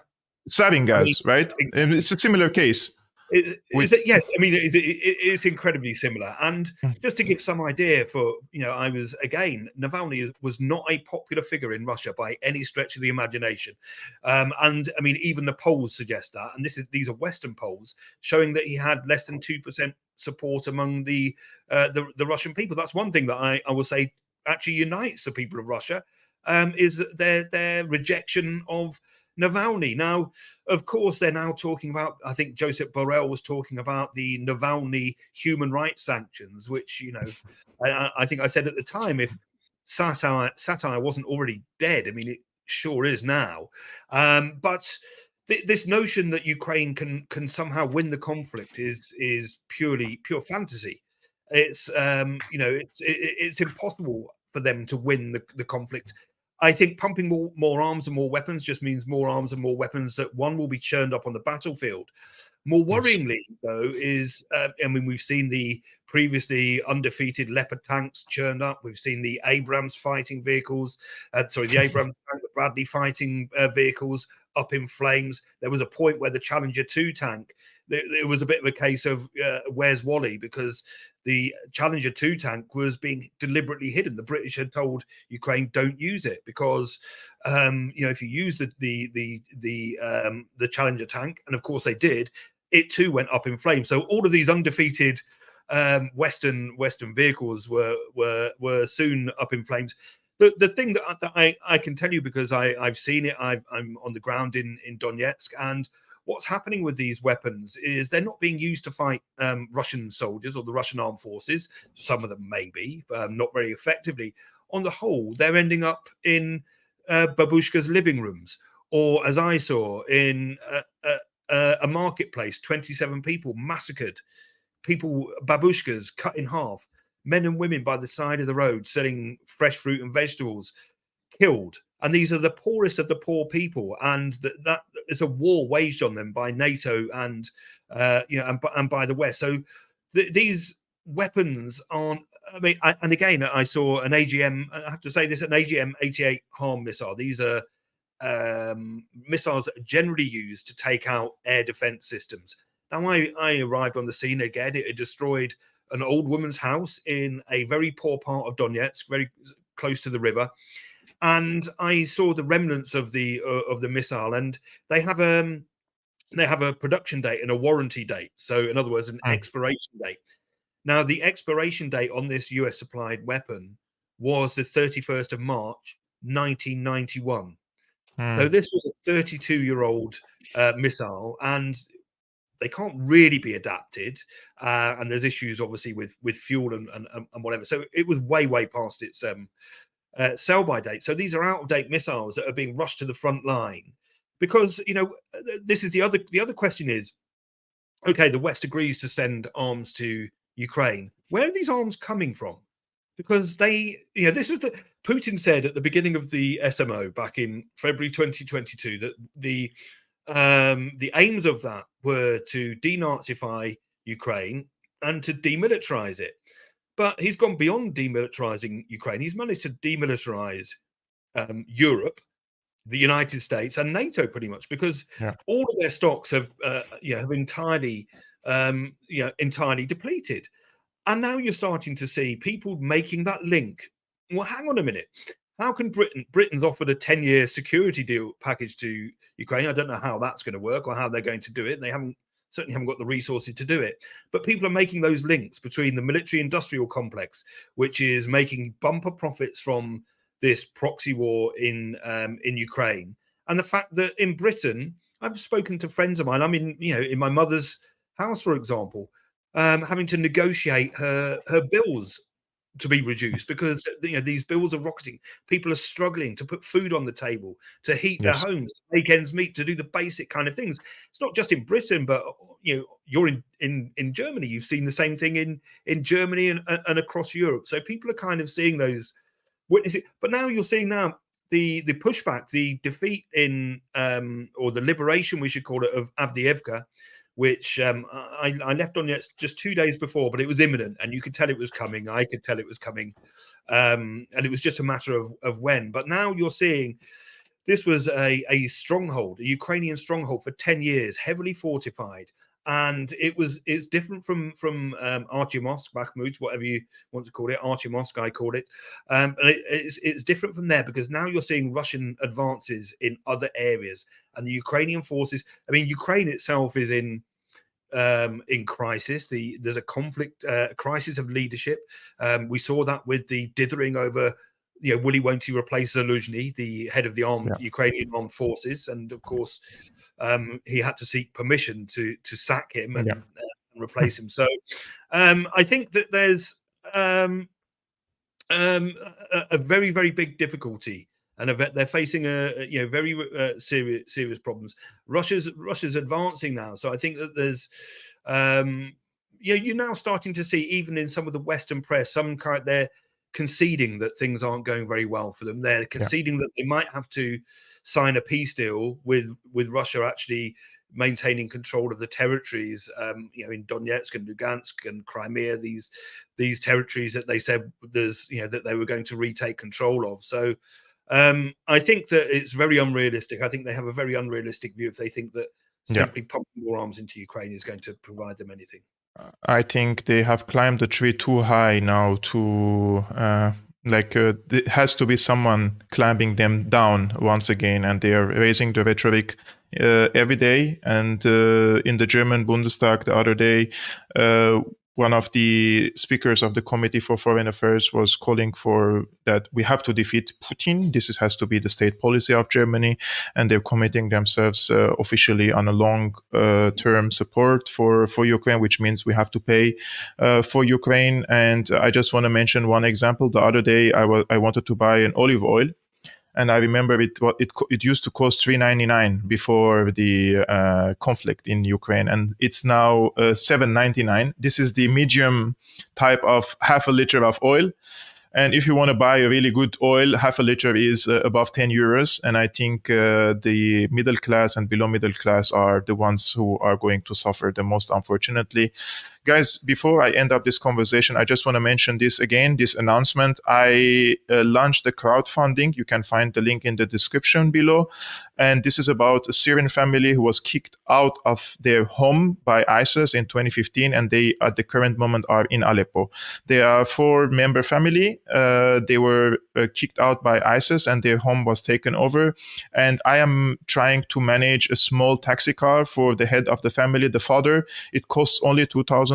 sarin gas, right? Exactly. And it's a similar case. Yes, I mean, it's incredibly similar. And just to give some idea for, you know, Navalny was not a popular figure in Russia by any stretch of the imagination. And I mean, even the polls suggest that. And these are Western polls showing that he had less than 2% support among the Russian people. That's one thing that I will say actually unites the people of Russia, is their rejection of Navalny. Now, of course, they're now talking about, I think Joseph Borrell was talking about the Navalny human rights sanctions, which, you know, I think I said at the time, if satire wasn't already dead, I mean, it sure is now. But this notion that Ukraine can somehow win the conflict is pure fantasy. It's you know, it's impossible for them to win the conflict I think pumping more arms and more weapons just means more arms and more weapons that will be churned up on the battlefield. More worryingly, though, is I mean, we've seen the previously undefeated Leopard tanks churned up. We've seen the Abrams fighting vehicles, the Abrams tank, the Bradley fighting vehicles up in flames. There was a point where the Challenger 2 tank, it was a bit of a case of where's Wally, because the Challenger 2 tank was being deliberately hidden. The British had told Ukraine, don't use it, because if you use the Challenger tank, and of course they did, it too went up in flames. So all of these undefeated Western vehicles were soon up in flames. The thing that I can tell you, because I've seen it, I'm on the ground in Donetsk, and what's happening with these weapons is they're not being used to fight Russian soldiers or the Russian armed forces. Some of them may be, but not very effectively. On the whole, they're ending up in babushkas' living rooms, or as I saw in a marketplace, 27 people massacred, babushkas cut in half, men and women by the side of the road selling fresh fruit and vegetables, killed. And these are the poorest of the poor people, and that is a war waged on them by NATO and and by the West. So these weapons aren't. I mean, and again, I saw an AGM. I have to say this: an AGM-88 HARM missile. These are missiles that are generally used to take out air defense systems. Now, I arrived on the scene again. It had destroyed an old woman's house in a very poor part of Donetsk, very close to the river. And I saw the remnants of the missile, and they have a production date and a warranty date. So, in other words, an expiration date. Now, the expiration date on this US supplied weapon was the 31st of March, 1991. So this was a 32-year-old missile, and they can't really be adapted. And there's issues, obviously, with fuel and whatever. So it was way past its sell-by date. So these are out-of-date missiles that are being rushed to the front line, because this is the other question is, okay, the West agrees to send arms to Ukraine. Where are these arms coming from? Because this is Putin said at the beginning of the SMO back in February 2022 that the aims of that were to denazify Ukraine and to demilitarize it. But he's gone beyond demilitarizing Ukraine. He's managed to demilitarize Europe, the United States, and NATO pretty much, because all of their stocks have entirely depleted. And now you're starting to see people making that link. Well, hang on a minute. How can Britain's offered a 10-year security deal package to Ukraine? I don't know how that's going to work or how they're going to do it. They certainly haven't got the resources to do it. But people are making those links between the military-industrial complex, which is making bumper profits from this proxy war in Ukraine, and the fact that in Britain, I've spoken to friends of mine. I'm in my mother's house, for example, having to negotiate her bills to be reduced because these bills are rocketing. People are struggling to put food on the table, to heat their homes, to make ends meet, to do the basic kind of things. It's not just in Britain, but you're in Germany. You've seen the same thing in Germany and across Europe. So people are kind of seeing those witnessing. But now you're seeing the pushback, the defeat in or the liberation, we should call it, of Avdiivka, which I left on just 2 days before, but it was imminent, and you could tell it was coming. I could tell it was coming, and it was just a matter of when. But now you're seeing this was a stronghold, a Ukrainian stronghold for 10 years, heavily fortified, and it's different from Artyomsk, Bakhmut, whatever you want to call it. Artyomsk, I call it, and it's different from there because now you're seeing Russian advances in other areas, and the Ukrainian forces. I mean, Ukraine itself is in crisis. There's a conflict, crisis of leadership. We saw that with the dithering over, will he, won't he replace Zaluzhny, the head of the Ukrainian armed forces, and of course, he had to seek permission to sack him and replace him. So, I think that there's a very, very big difficulty. And they're facing very serious problems. Russia's advancing now, so I think that there's you're now starting to see, even in some of the Western press, some kind conceding that things aren't going very well for them. They're conceding that they might have to sign a peace deal with Russia actually maintaining control of the territories, in Donetsk and Lugansk and Crimea, these territories that they said that they were going to retake control of. So I think that it's very unrealistic. I think they have a very unrealistic view if they think that simply pumping more arms into Ukraine is going to provide them anything. I think they have climbed the tree too high now to it has to be someone climbing them down once again, and they are raising the rhetoric every day. And in the German Bundestag the other day, one of the speakers of the Committee for Foreign Affairs was calling for that we have to defeat Putin. This has to be the state policy of Germany, and they're committing themselves officially on a long-term support for Ukraine, which means we have to pay for Ukraine. And I just want to mention one example. The other day, I wanted to buy an olive oil. And I remember it used to cost $3.99 before the conflict in Ukraine, and it's now $7.99. This is the medium type of half a liter of oil. And if you want to buy a really good oil, half a liter is above 10 euros. And I think the middle class and below middle class are the ones who are going to suffer the most, unfortunately. Guys, before I end up this conversation, I just want to mention this again, this announcement. I launched the crowdfunding. You can find the link in the description below. And this is about a Syrian family who was kicked out of their home by ISIS in 2015. And they, at the current moment, are in Aleppo. They are a 4-member family. They were kicked out by ISIS and their home was taken over. And I am trying to manage a small taxi car for the head of the family, the father. It costs only $2,000.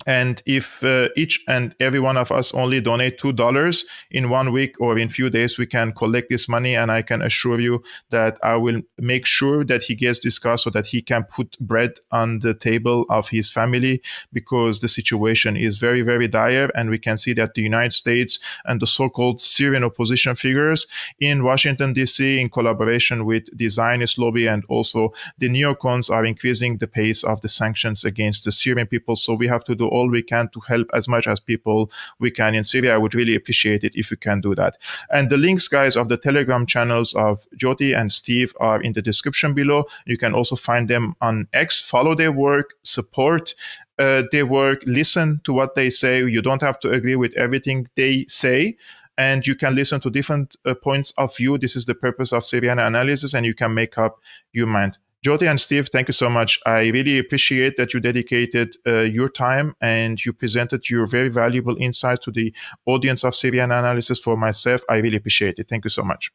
And if each and every one of us only donate $2 in 1 week or in few days, we can collect this money. And I can assure you that I will make sure that he gets this car so that he can put bread on the table of his family, because the situation is very, very dire. And we can see that the United States and the so-called Syrian opposition figures in Washington, D.C., in collaboration with the Zionist lobby and also the neocons, are increasing the pace of the sanctions against the Syrian people. So we have to do all we can to help as much as people we can in Syria. I would really appreciate it if you can do that. And the links, guys, of the Telegram channels of Joti and Steve are in the description below. You can also find them on X. Follow their work, support their work, listen to what they say. You don't have to agree with everything they say, and you can listen to different points of view. This is the purpose of Syriana analysis, and you can make up your mind. Joti and Steve, thank you so much. I really appreciate that you dedicated your time and you presented your very valuable insight to the audience of Syriana analysis. For myself, I really appreciate it. Thank you so much.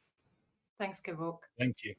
Thanks, Kevok. Thank you.